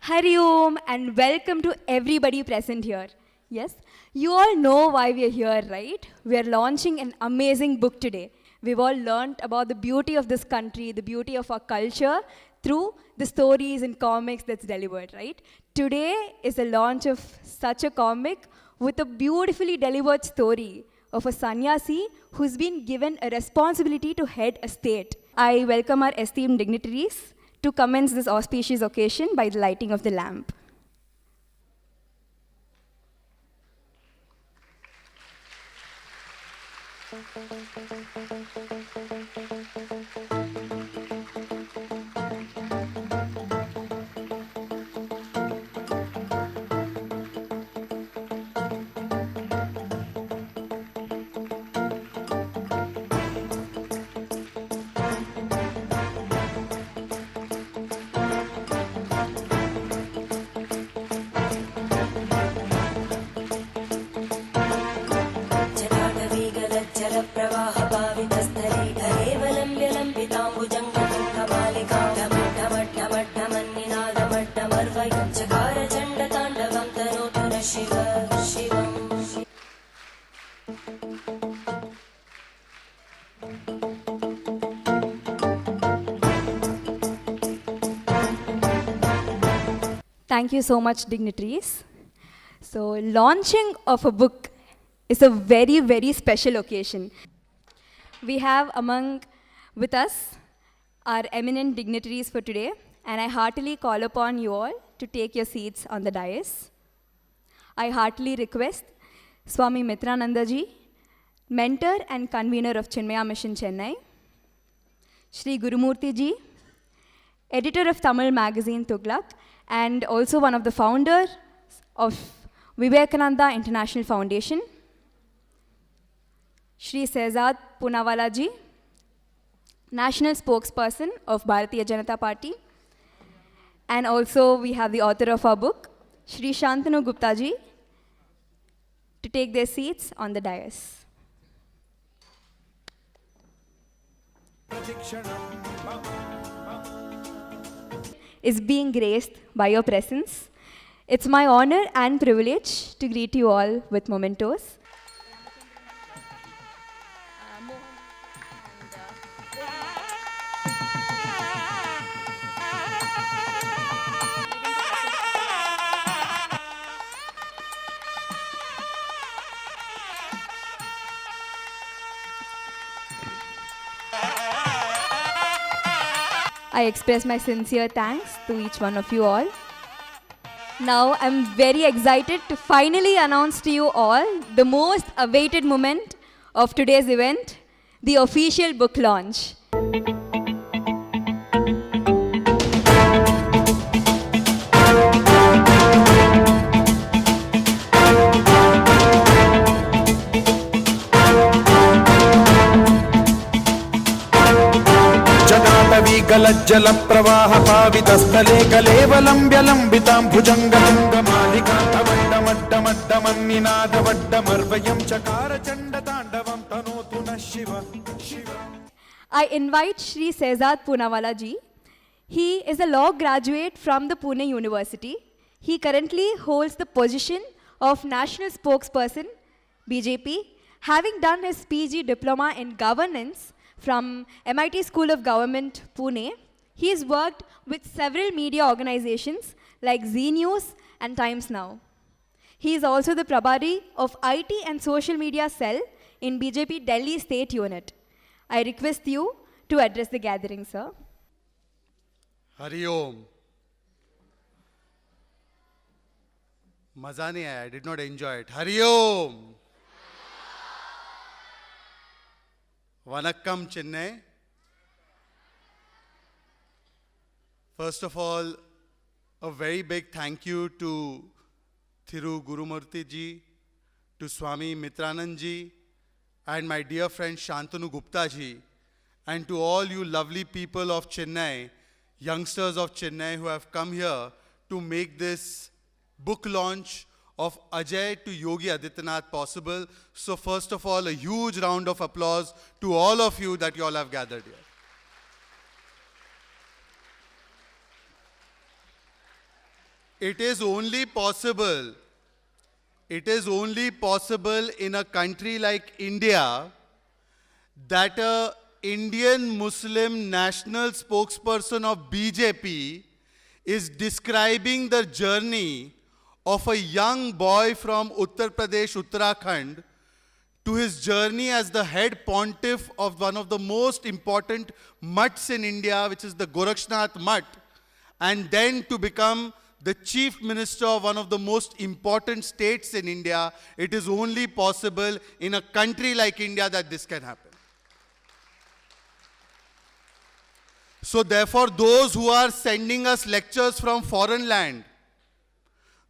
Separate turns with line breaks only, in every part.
Hari Om and welcome to everybody present here. Yes, you all know why we are here, right? We are launching an amazing book today. We've all learned about the beauty of this country, the beauty of our culture through the stories and comics that's delivered, right? Today is the launch of such a comic with a beautifully delivered story of a sannyasi who's been given a responsibility to head a state. I welcome our esteemed dignitaries to commence this auspicious occasion by the lighting of the lamp. Thank you so much, dignitaries. So, launching of a book is a very, very special occasion. We have with us our eminent dignitaries for today, and I heartily call upon you all to take your seats on the dais. I heartily request Swami Mitranandaji, mentor and convener of Chinmaya Mission Chennai, Shri Gurumurti ji, editor of Tamil magazine Tughlaq, and also one of the founders of Vivekananda International Foundation, Shri Shehzad Poonawalla ji, national spokesperson of Bharatiya Janata Party, and also we have the author of our book, Shri Shantanu Gupta ji, to take their seats on the dais. Is being graced by your presence. It's my honor and privilege to greet you all with mementos. I express my sincere thanks to each one of you all. Now I'm very excited to finally announce to you all the most awaited moment of today's event, the official book launch.
गलज्जल प्रवाह पावितस्थले कलेवलं व्यलम्बितां भुजङ्गमङ्गमालिकान्तवड्डमड्डमड्डमन्निनादवड्डमर्वयं चकार चण्डताण्डवं तनोतु नः Shiv Shiv.
I invite Shri Shehzad Poonawalla ji. He is a law graduate from the Pune University. He currently holds the position of National Spokesperson, BJP, having done his PG diploma in governance from MIT School of Government, Pune. He has worked with several media organizations like Z News and Times Now. He is also the Prabhari of IT and Social Media Cell in BJP Delhi State Unit. I request you to address the gathering, sir.
Hari Om. Maza nahi aaya, I did not enjoy it. Hari Om. Vanakkam Chennai. First of all, a very big thank you to Thiru Gurumurti ji, to Swami Mitranand ji, and my dear friend Shantanu Gupta ji, and to all you lovely people of Chennai, youngsters of Chennai who have come here to make this book launch of Ajay to Yogi Adityanath possible. So first of all, a huge round of applause to all of you that you all have gathered here. It is only possible. It is only possible in a country like India that a Indian Muslim national spokesperson of BJP is describing the journey of a young boy from Uttar Pradesh, Uttarakhand, to his journey as the head pontiff of one of the most important mutts in India, which is the Gorakshnath Mutt, and then to become the chief minister of one of the most important states in India. It is only possible in a country like India that this can happen. So therefore, those who are sending us lectures from foreign land,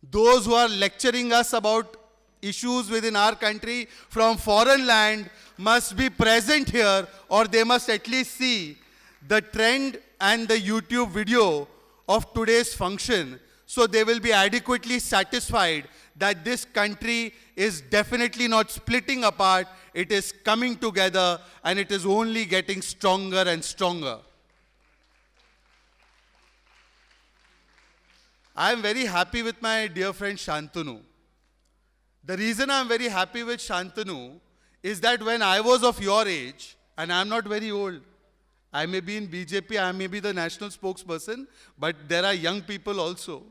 those who are lecturing us about issues within our country from foreign land must be present here, or they must at least see the trend and the YouTube video of today's function. So they will be adequately satisfied that this country is definitely not splitting apart, it is coming together, and it is only getting stronger and stronger. I am very happy with my dear friend Shantanu. The reason I am very happy with Shantanu is that when I was of your age, and I am not very old, I may be in BJP, I may be the national spokesperson, but there are young people also.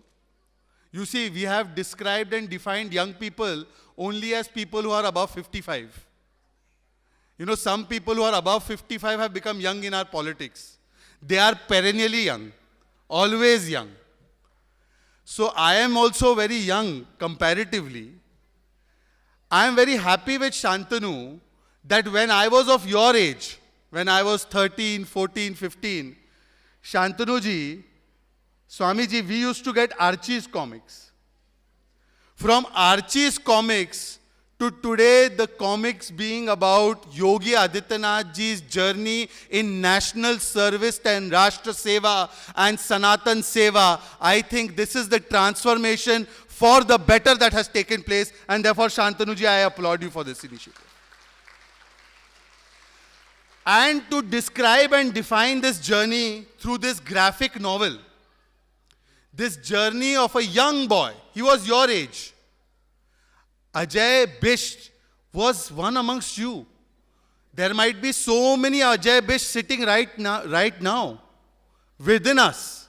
You see, we have described and defined young people only as people who are above 55. You know, some people who are above 55 have become young in our politics. They are perennially young, always young. So I am also very young comparatively. I am very happy with Shantanu that when I was of your age, when I was 13, 14, 15, Shantanu ji, Swamiji, we used to get Archie's comics. From Archie's comics to today, the comics being about Yogi Adityanath ji's journey in national service and Rashtra Seva and Sanatan Seva, I think this is the transformation for the better that has taken place, and therefore, Shantanu ji, I applaud you for this initiative. And to describe and define this journey through this graphic novel, this journey of a young boy, he was your age. Ajay Bisht was one amongst you. There might be so many Ajay Bisht sitting right now within us.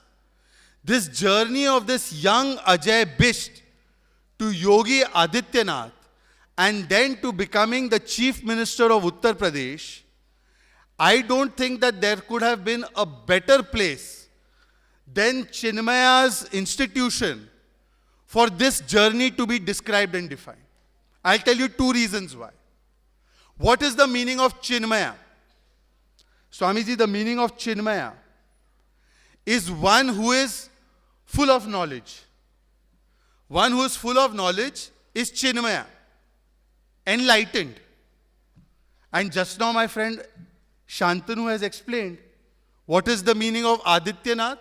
This journey of this young Ajay Bisht to Yogi Adityanath and then to becoming the Chief Minister of Uttar Pradesh, I don't think that there could have been a better place than Chinmaya's institution for this journey to be described and defined. I'll tell you two reasons why. What is the meaning of Chinmaya? Swamiji, the meaning of Chinmaya is one who is full of knowledge. One who is full of knowledge is Chinmaya, enlightened. And just now my friend Shantanu has explained what is the meaning of Adityanath.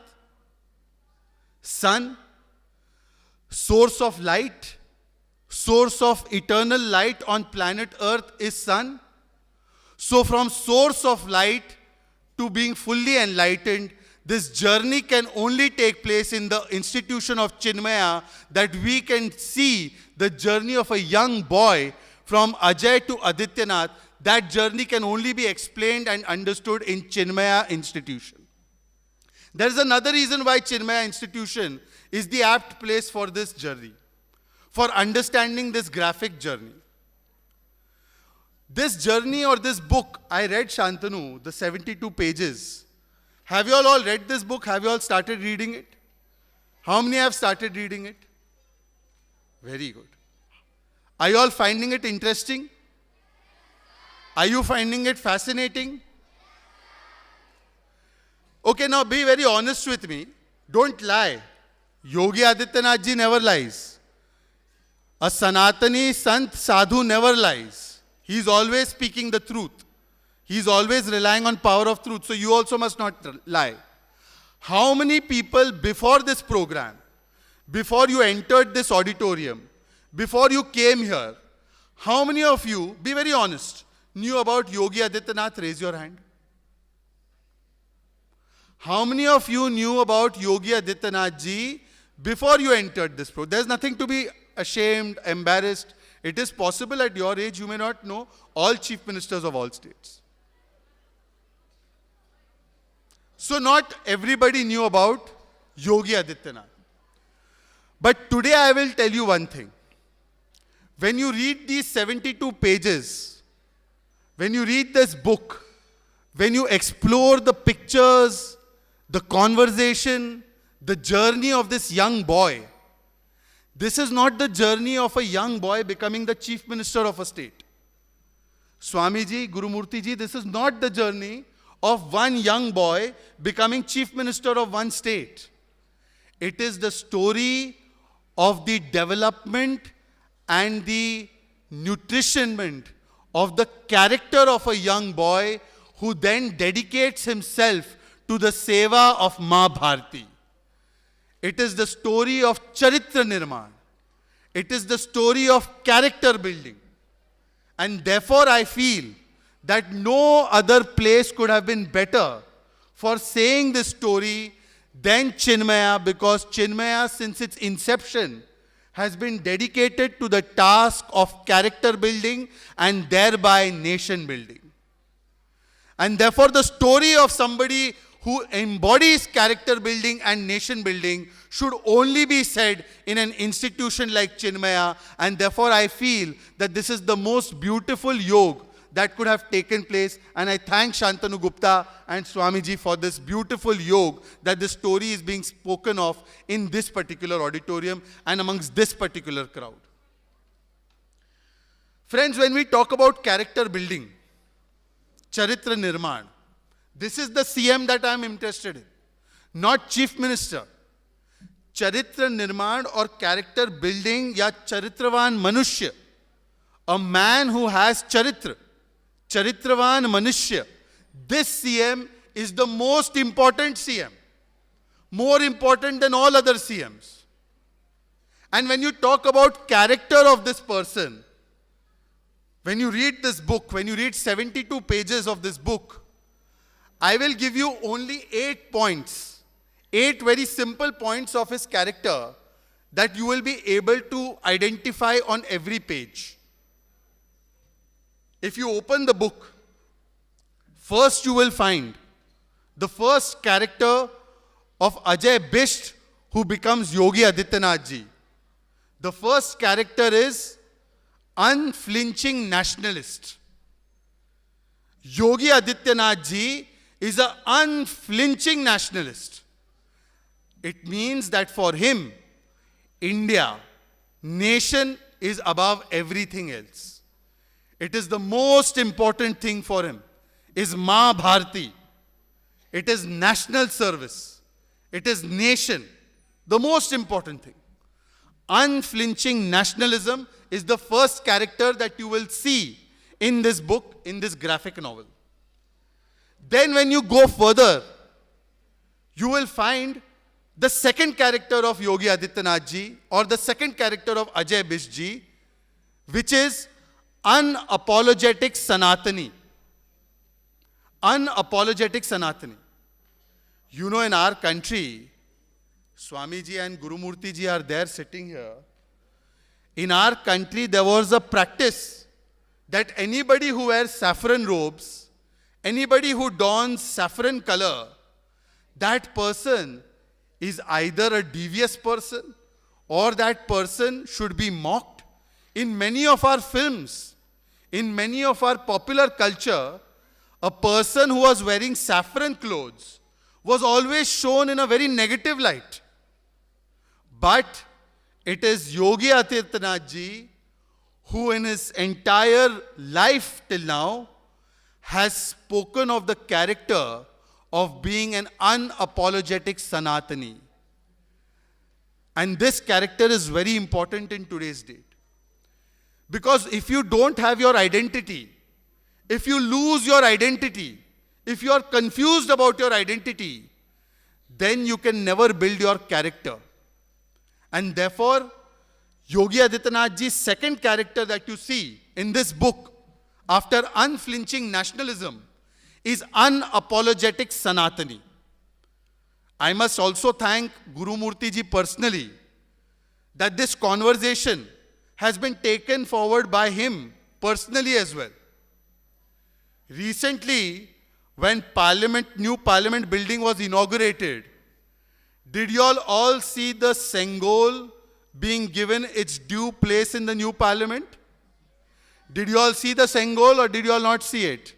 Sun, source of light, source of eternal light on planet Earth is sun. So from source of light to being fully enlightened, this journey can only take place in the institution of Chinmaya, that we can see the journey of a young boy from Ajay to Adityanath. That journey can only be explained and understood in Chinmaya institution. There is another reason why Chinmaya institution is the apt place for this journey, for understanding this graphic journey. This journey or this book, I read Shantanu, the 72 pages. Have you all read this book? Have you all started reading it? How many have started reading it? Very good. Are you all finding it interesting? Are you finding it fascinating? Okay, now be very honest with me. Don't lie. Yogi Adityanath ji never lies. A Sanatani Sant Sadhu never lies. He is always speaking the truth. He is always relying on power of truth. So you also must not lie. How many people before this program, before you entered this auditorium, before you came here, how many of you, be very honest, knew about Yogi Adityanath? Raise your hand. How many of you knew about Yogi Adityanath ji before you entered this pro. There's nothing to be ashamed, embarrassed. It is possible at your age you may not know all chief ministers of all states. So not everybody knew about Yogi Adityanath. But today I will tell you one thing. When you read these 72 pages, when you read this book, when you explore the pictures, the conversation, the journey of this young boy, this is not the journey of a young boy becoming the chief minister of a state. Swamiji, Gurumurti ji, this is not the journey of one young boy becoming chief minister of one state. It is the story of the development and the nutritionment of the character of a young boy who then dedicates himself to the seva of Ma Bharati. It is the story of Charitra Nirman. It is the story of character building. And therefore I feel that no other place could have been better for saying this story than Chinmaya, because Chinmaya, since its inception, has been dedicated to the task of character building and thereby nation building. And therefore the story of somebody who embodies character building and nation building should only be said in an institution like Chinmaya. And therefore I feel that this is the most beautiful yoga that could have taken place. And I thank Shantanu Gupta and Swamiji for this beautiful yoga that this story is being spoken of in this particular auditorium and amongst this particular crowd. Friends, when we talk about character building, Charitra Nirman, this is the CM that I am interested in, not Chief Minister. Charitra Nirman or character building ya Charitravan Manushya, a man who has Charitra, Charitravan Manushya. This CM is the most important CM, more important than all other CMs. And when you talk about character of this person, when you read this book, when you read 72 pages of this book, I will give you only 8 points, 8 very simple points of his character that you will be able to identify on every page. If you open the book, first you will find the first character of Ajay Bisht, who becomes Yogi Adityanath ji. The first character is unflinching nationalist. Yogi Adityanath ji is an unflinching nationalist. It means that for him, India, nation is above everything else. It is the most important thing for him, is Ma Bharati. It is national service. It is nation, the most important thing. Unflinching nationalism is the first character that you will see in this book, in this graphic novel. Then when you go further, you will find the second character of Yogi Adityanath ji or the second character of Ajay Bisht ji, which is unapologetic Sanatani. Unapologetic Sanatani. You know, in our country, Swamiji and Gurumurti ji are there sitting here. In our country, there was a practice that anybody who wears saffron robes, anybody who dons saffron color, that person is either a devious person or that person should be mocked. In many of our films, in many of our popular culture, a person who was wearing saffron clothes was always shown in a very negative light. But it is Yogi Adityanath ji who in his entire life till now has spoken of the character of being an unapologetic Sanatani. And this character is very important in today's date. Because if you don't have your identity, if you lose your identity, if you are confused about your identity, then you can never build your character. And therefore, Yogi Adityanath ji's second character that you see in this book, after unflinching nationalism, is unapologetic Sanatani. I must also thank Guru Murti ji personally that this conversation has been taken forward by him personally as well. Recently, when new parliament building was inaugurated, did you all see the Sengol being given its due place in the new parliament? Did you all see the Sengol or did you all not see it?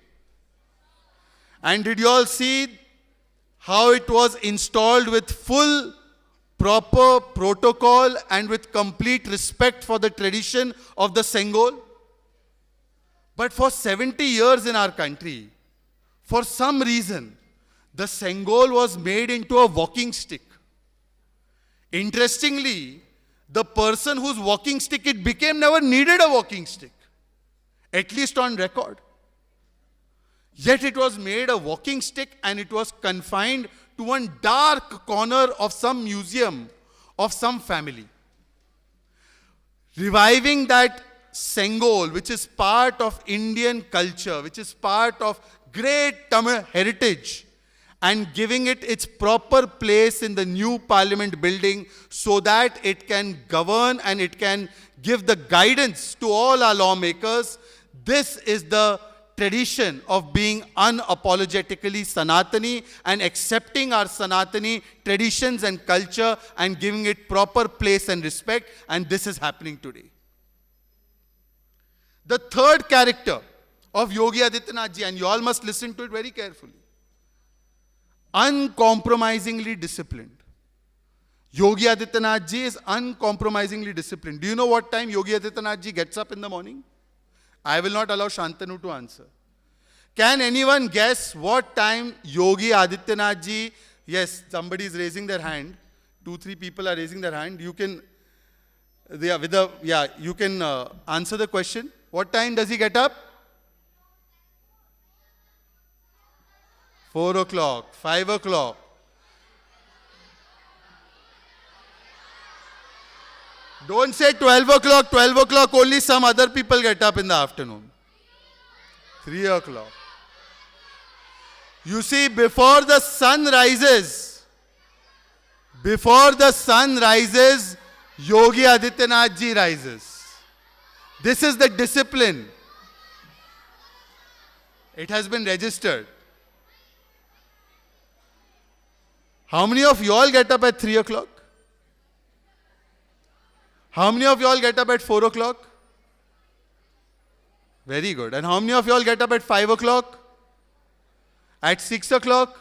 And did you all see how it was installed with full, proper protocol and with complete respect for the tradition of the Sengol? But for 70 years in our country, for some reason, the Sengol was made into a walking stick. Interestingly, the person whose walking stick it became never needed a walking stick, at least on record. Yet it was made a walking stick and it was confined to one dark corner of some museum of some family. Reviving that Sengol, which is part of Indian culture, which is part of great Tamil heritage, and giving it its proper place in the new parliament building so that it can govern and it can give the guidance to all our lawmakers. This is the tradition of being unapologetically Sanatani and accepting our Sanatani traditions and culture and giving it proper place and respect, and this is happening today. The third character of Yogi Adityanath ji, and you all must listen to it very carefully, uncompromisingly disciplined. Yogi Adityanath ji is uncompromisingly disciplined. Do you know what time Yogi Adityanath ji gets up in the morning? I will not allow Shantanu to answer. Can anyone guess what time Yogi Adityanath ji, yes, somebody is raising their hand, 2-3 people are raising their hand, you can, you can answer the question. What time does he get up? 4 o'clock, 5 o'clock. Don't say 12 o'clock. 12 o'clock only some other people get up in the afternoon. 3 o'clock. You see, before the sun rises, Yogi Adityanath ji rises. This is the discipline. It has been registered. How many of you all get up at 3 o'clock? How many of you all get up at 4 o'clock? Very good. And how many of you all get up at 5 o'clock? At 6 o'clock?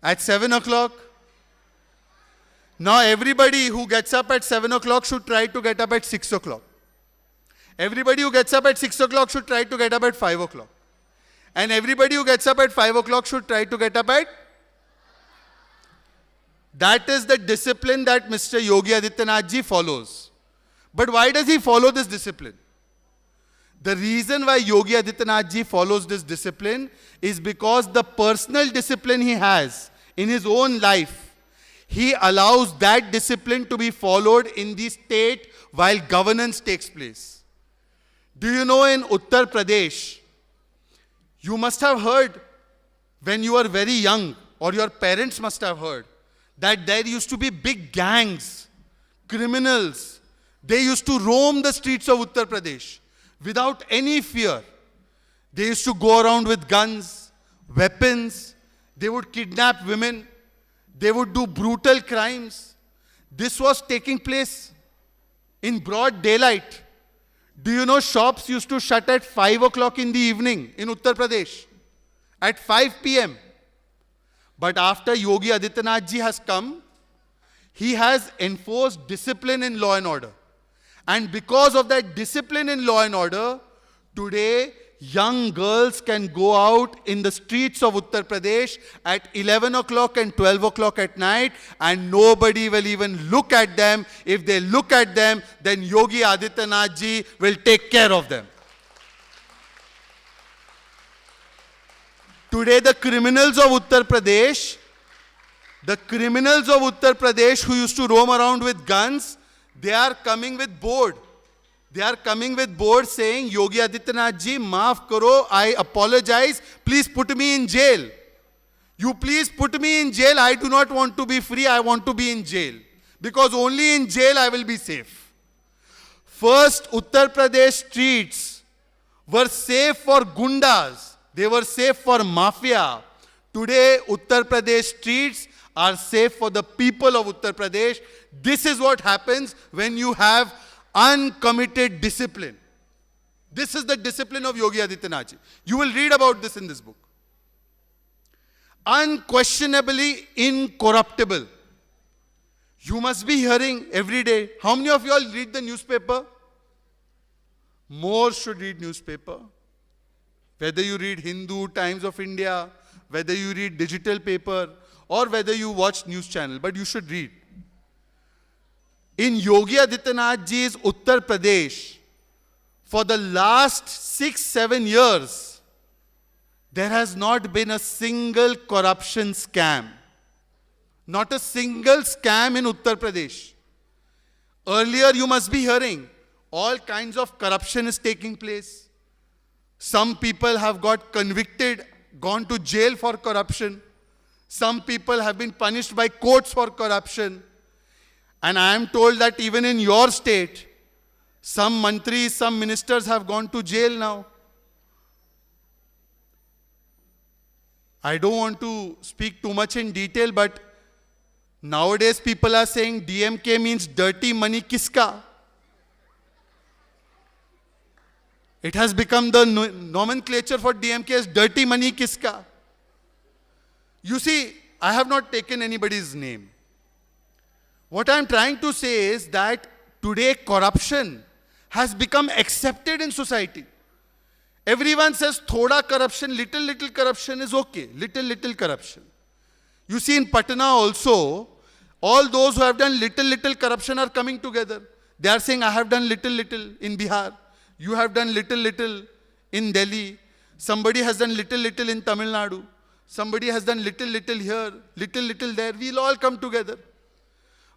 At 7 o'clock? Now everybody who gets up at 7 o'clock should try to get up at 6 o'clock. Everybody who gets up at 6 o'clock should try to get up at 5 o'clock. And everybody who gets up at 5 o'clock should try to get up at... That is the discipline that Mr. Yogi Adityanath ji follows. But why does he follow this discipline? The reason why Yogi Adityanath ji follows this discipline is because the personal discipline he has in his own life, he allows that discipline to be followed in the state while governance takes place. Do you know in Uttar Pradesh, you must have heard when you were very young, or your parents must have heard, that there used to be big gangs, criminals. They used to roam the streets of Uttar Pradesh without any fear. They used to go around with guns, weapons. They would kidnap women. They would do brutal crimes. This was taking place in broad daylight. Do you know shops used to shut at 5 o'clock in the evening in Uttar Pradesh? At 5 p.m. But after Yogi Adityanath ji has come, he has enforced discipline in law and order. And because of that discipline in law and order, today young girls can go out in the streets of Uttar Pradesh at 11 o'clock and 12 o'clock at night, and nobody will even look at them. If they look at them, then Yogi Adityanath ji will take care of them. Today, the criminals of Uttar Pradesh who used to roam around with guns, they are coming with board. They are coming with board saying, Yogi Adityanath ji, maaf karo, I apologize, please put me in jail. You please put me in jail. I do not want to be free. I want to be in jail. Because only in jail I will be safe. First, Uttar Pradesh streets were safe for gundas. They were safe for mafia. Today, Uttar Pradesh streets are safe for the people of Uttar Pradesh. This is what happens when you have uncommitted discipline. This is the discipline of Yogi Adityanath. You will read about this in this book. Unquestionably incorruptible. You must be hearing every day. How many of you all read the newspaper? More should read newspaper. Whether you read Hindu, Times of India, whether you read digital paper, or whether you watch news channel, but you should read. In Yogi Adityanath ji's Uttar Pradesh, for the last 6-7 years, there has not been a single corruption scam. Not a single scam in Uttar Pradesh. Earlier you must be hearing, all kinds of corruption is taking place. Some people have got convicted, gone to jail for corruption. Some people have been punished by courts for corruption. And I am told that even in your state, some mantris, some ministers have gone to jail now. I don't want to speak too much in detail, but nowadays people are saying DMK means dirty money kiska. It has become the nomenclature for DMK as dirty money kiska. You see, I have not taken anybody's name. What I am trying to say is that today corruption has become accepted in society. Everyone says thoda corruption, little corruption is okay. Little corruption. You see in Patna also, all those who have done little corruption are coming together. They are saying, I have done little in Bihar. You have done little in Delhi. Somebody has done little in Tamil Nadu. Somebody has done little here, little there. We'll all come together.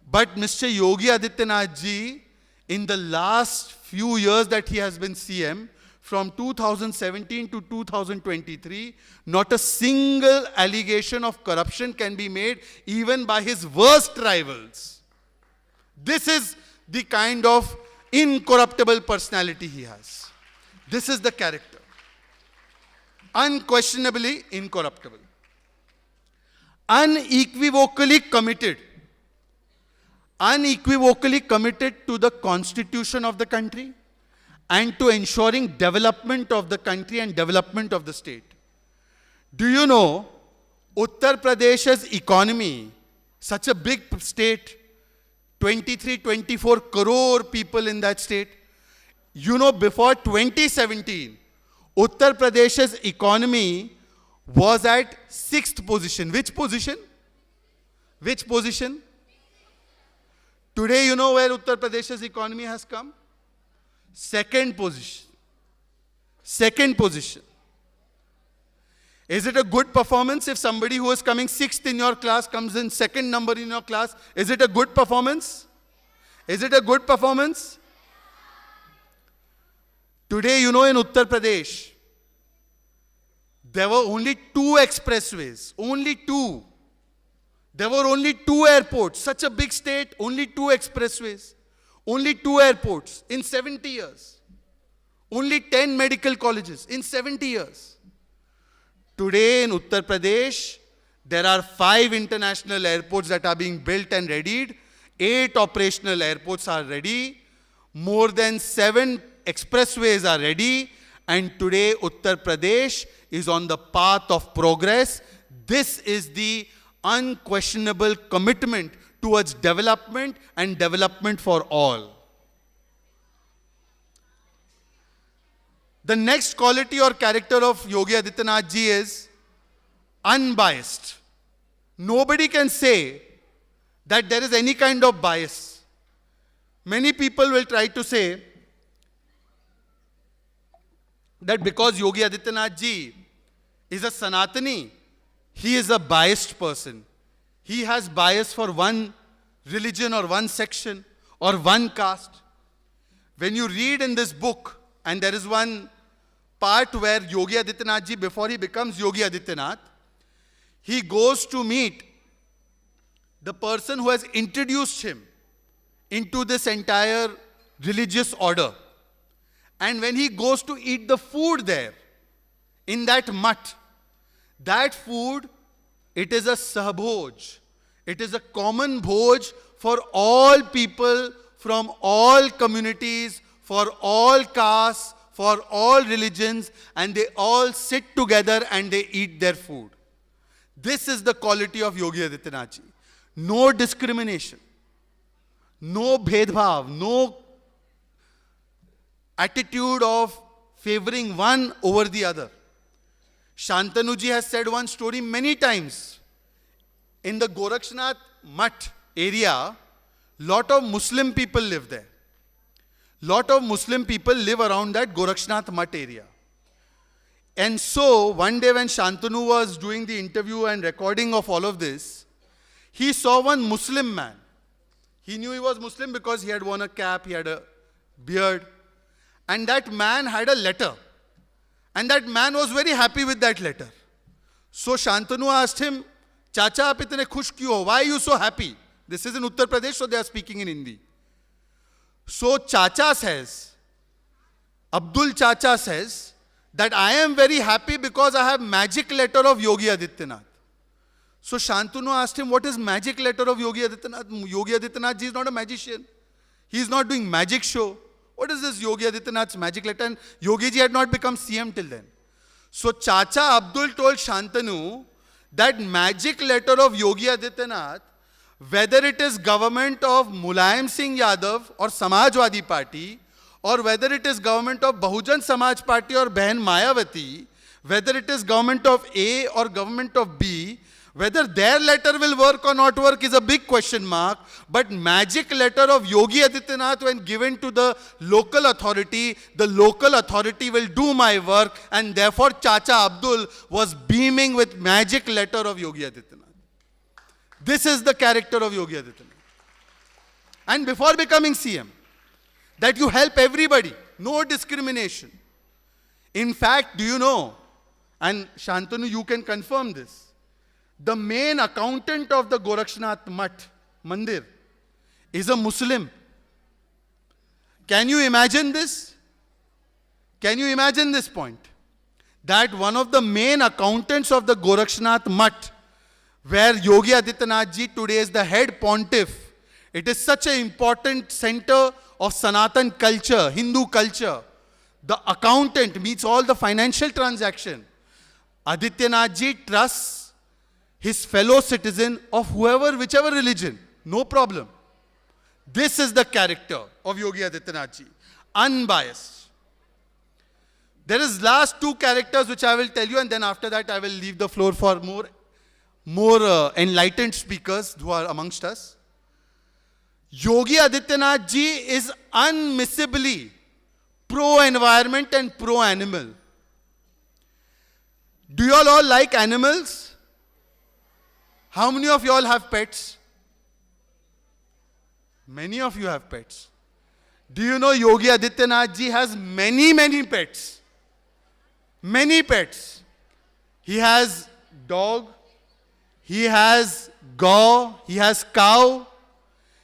But Mr. Yogi Adityanath ji, in the last few years that he has been CM, from 2017 to 2023, not a single allegation of corruption can be made even by his worst rivals. This is the kind of incorruptible personality he has. This is the character. Unquestionably incorruptible. Unequivocally committed. Unequivocally committed to the constitution of the country and to ensuring development of the country and development of the state. Do you know, Uttar Pradesh's economy, such a big state, 23-24 crore people in that state. You know, before 2017, Uttar Pradesh's economy was at 6th position. Which position? Which position? Today, you know where Uttar Pradesh's economy has come? 2nd position. 2nd position. Is it a good performance if somebody who is coming 6th in your class comes in 2nd number in your class? Is it a good performance? Is it a good performance? Today, you know, in Uttar Pradesh, there were only 2 expressways. Only 2. There were only 2 airports. Such a big state, only 2 expressways. Only 2 airports in 70 years. Only 10 medical colleges in 70 years. Today in Uttar Pradesh, there are 5 international airports that are being built and readied. 8 operational airports are ready. More than 7 expressways are ready. And today Uttar Pradesh is on the path of progress. This is the unquestionable commitment towards development and development for all. The next quality or character of Yogi Adityanath ji is unbiased. Nobody can say that there is any kind of bias. Many people will try to say that because Yogi Adityanath ji is a Sanatani, he is a biased person. He has bias for one religion or one section or one caste. When you read in this book, and there is one part where Yogi Adityanath ji, before he becomes Yogi Adityanath, he goes to meet the person who has introduced him into this entire religious order. And when he goes to eat the food there, in that mutt, that food, it is a sahbhoj. It is a common bhoj for all people from all communities, for all castes, for all religions, and they all sit together and they eat their food. This is the quality of Yogi Adityanath ji. No discrimination, no bhedbhav, no attitude of favoring one over the other. Shantanu ji has said one story many times. In the Gorakshnath Mutt area, lot of Muslim people live there. Lot of Muslim people live around that Gorakshnath Mutt area. And so, one day when Shantanu was doing the interview and recording of all of this, he saw one Muslim man. He knew he was Muslim because he had worn a cap, he had a beard. And that man had a letter. And that man was very happy with that letter. So Shantanu asked him, Chacha, aap itne khush kyun ho? Why are you so happy? This is in Uttar Pradesh, so they are speaking in Hindi. So Chacha says, Abdul Chacha says, that I am very happy because I have magic letter of Yogi Adityanath. So Shantanu asked him, what is magic letter of Yogi Adityanath? Yogi Adityanath ji is not a magician. He is not doing magic show. What is this Yogi Adityanath's magic letter? And Yogi ji had not become CM till then. So Chacha Abdul told Shantanu that magic letter of Yogi Adityanath, whether it is government of Mulayam Singh Yadav or Samajwadi Party, or whether it is government of Bahujan Samaj Party or Behan Mayawati, whether it is government of A or government of B, whether their letter will work or not work is a big question mark. But magic letter of Yogi Adityanath, when given to the local authority will do my work. And therefore Chacha Abdul was beaming with magic letter of Yogi Adityanath. This is the character of Yogi Adityanath. And before becoming CM, that you help everybody, no discrimination. In fact, do you know, and Shantanu, you can confirm this, the main accountant of the Gorakshnath Mutt Mandir is a Muslim. Can you imagine this? Can you imagine this point? That one of the main accountants of the Gorakshnath Mutt, where Yogi Adityanath ji today is the head pontiff, it is such an important center of Sanatan culture, Hindu culture. The accountant meets all the financial transaction. Adityanath ji trusts his fellow citizen of whichever religion. No problem. This is the character of Yogi Adityanath ji. Unbiased. There is last two characters which I will tell you, and then after that I will leave the floor for more enlightened speakers who are amongst us. Yogi Adityanath ji is unmissably pro-environment and pro-animal. Do you all like animals? How many of you all have pets? Many of you have pets. Do you know Yogi Adityanath ji has many pets? Many pets. He has dog, he has gaw, he has cow,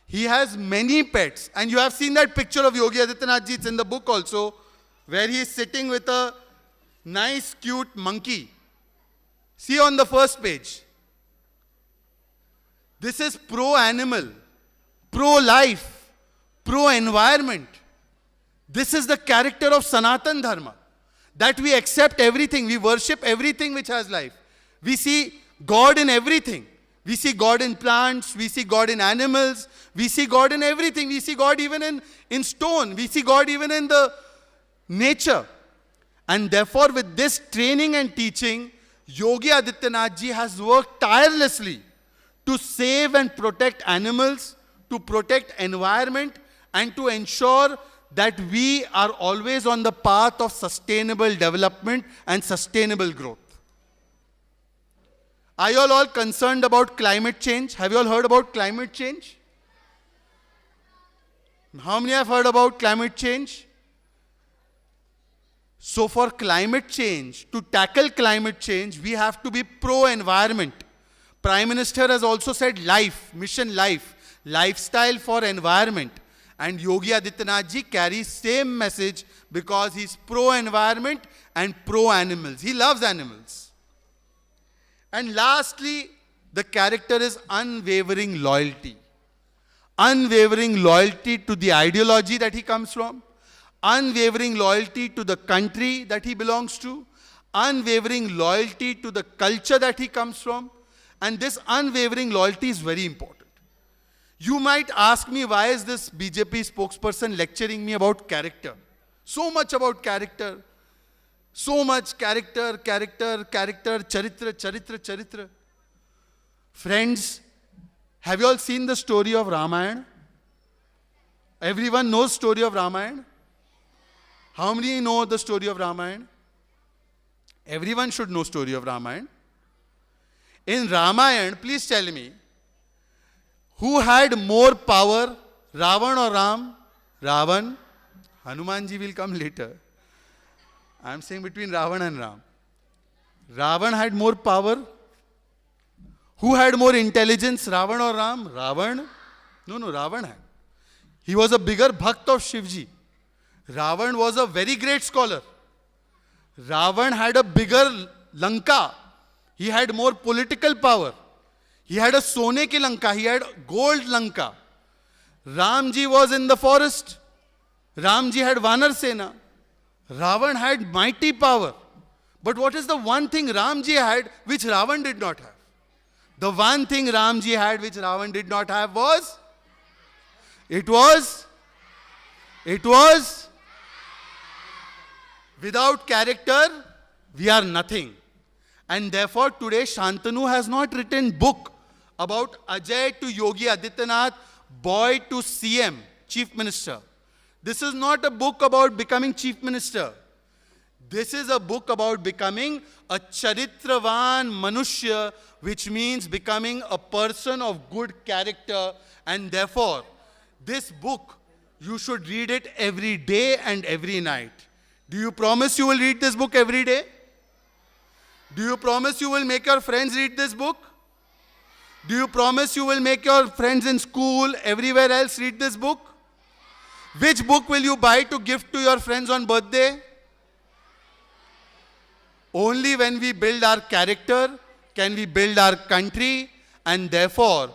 he has many pets. And you have seen that picture of Yogi Adityanath ji, it's in the book also, where he is sitting with a nice cute monkey. See on the first page. This is pro-animal, pro-life, pro-environment. This is the character of Sanatan Dharma. That we accept everything, we worship everything which has life. We see God in everything. We see God in plants, we see God in animals, we see God in everything. We see God even in stone. We see God even in the nature. And therefore with this training and teaching, Yogi Adityanath ji has worked tirelessly to save and protect animals, to protect environment, and to ensure that we are always on the path of sustainable development and sustainable growth. Are you all concerned about climate change? Have you all heard about climate change? How many have heard about climate change? So for climate change, to tackle climate change, we have to be pro-environment. Prime Minister has also said life, mission life, lifestyle for environment. And Yogi Adityanath ji carries same message because he's pro-environment and pro-animals. He loves animals. And lastly, the character is unwavering loyalty. Unwavering loyalty to the ideology that he comes from, unwavering loyalty to the country that he belongs to, unwavering loyalty to the culture that he comes from, and this unwavering loyalty is very important. You might ask me, why is this BJP spokesperson lecturing me about character? So much about character. So much character, charitra. Friends, have you all seen the story of Ramayana? Everyone knows story of Ramayana? How many know the story of Ramayana? Everyone should know story of Ramayana. In Ramayana, please tell me, who had more power, Ravan or Ram? Ravan. Hanumanji will come later. I am saying between Ravan and Ram. Ravan had more power. Who had more intelligence, Ravan or Ram? Ravan. No, Ravan had. He was a bigger bhakt of Shivji. Ravan was a very great scholar. Ravan had a bigger Lanka. He had more political power. He had a Sone ki Lanka. He had gold Lanka. Ramji was in the forest. Ramji had Vanar Sena. Ravan had mighty power. But what is the one thing Ramji had which Ravan did not have? The one thing Ramji had which Ravan did not have was? It was without character, we are nothing. And therefore today Shantanu has not written book about Ajay to Yogi Adityanath, boy to CM, Chief Minister. This is not a book about becoming Chief Minister. This is a book about becoming a charitravan manushya, which means becoming a person of good character. And therefore, this book, you should read it every day and every night. Do you promise you will read this book every day? Do you promise you will make your friends read this book? Do you promise you will make your friends in school, everywhere else read this book? Which book will you buy to gift to your friends on birthday? Only when we build our character can we build our country, and therefore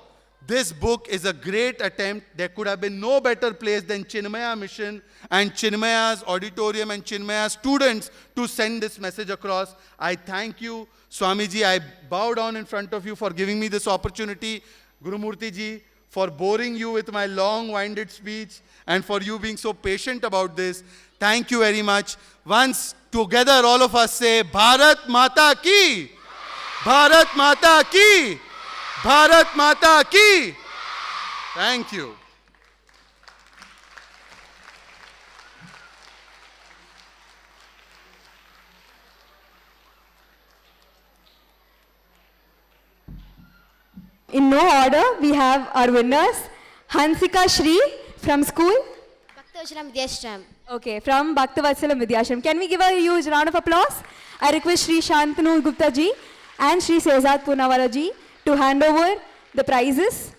this book is a great attempt. There could have been no better place than Chinmaya Mission and Chinmaya's auditorium and Chinmaya's students to send this message across. I thank you, Swamiji. I bow down in front of you for giving me this opportunity. Gurumurti ji, for boring you with my long-winded speech and for you being so patient about this. Thank you very much. Once together, all of us say, Bharat Mata Ki! Bharat Mata Ki! Bharat Mata Ki! Thank you.
In no order, we have our winners. Hansika Shri from school.
Bhaktavachalam Vidyashram.
Okay, from Bhaktavachalam Vidyashram. Can we give a huge round of applause? I request Shri Shantanu Gupta ji and Shri Shehzad Poonawalla ji to hand over the prizes.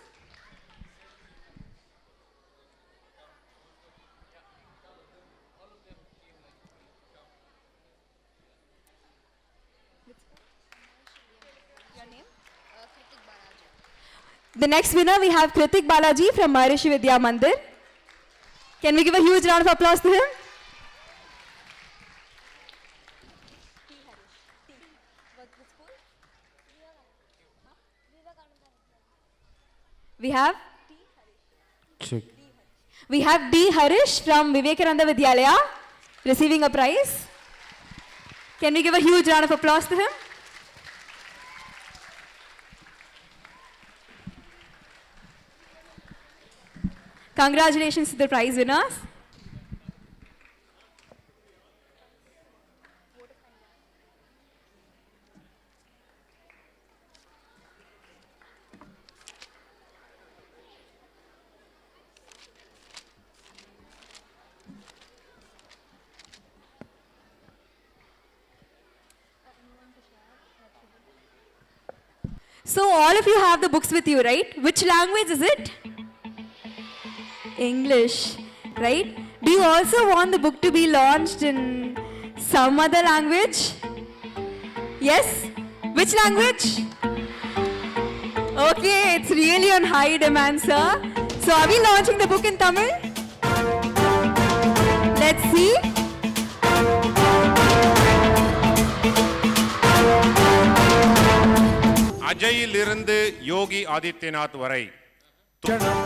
The next winner we have Kritik Balaji from Maharishi Vidya Mandir. Can we give a huge round of applause to him? We have D. Harish from Vivekananda Vidyalaya receiving a prize. Can we give a huge round of applause to him? Congratulations to the prize winners. So all of you have the books with you, right? Which language is it? English, right? Do you also want the book to be launched in some other language? Yes? Which language? Okay, it's really on high demand, sir. So are we launching the book in Tamil? Let's see.
அஜயிலிருந்து Yogi Adityanath வரை
ஜனம்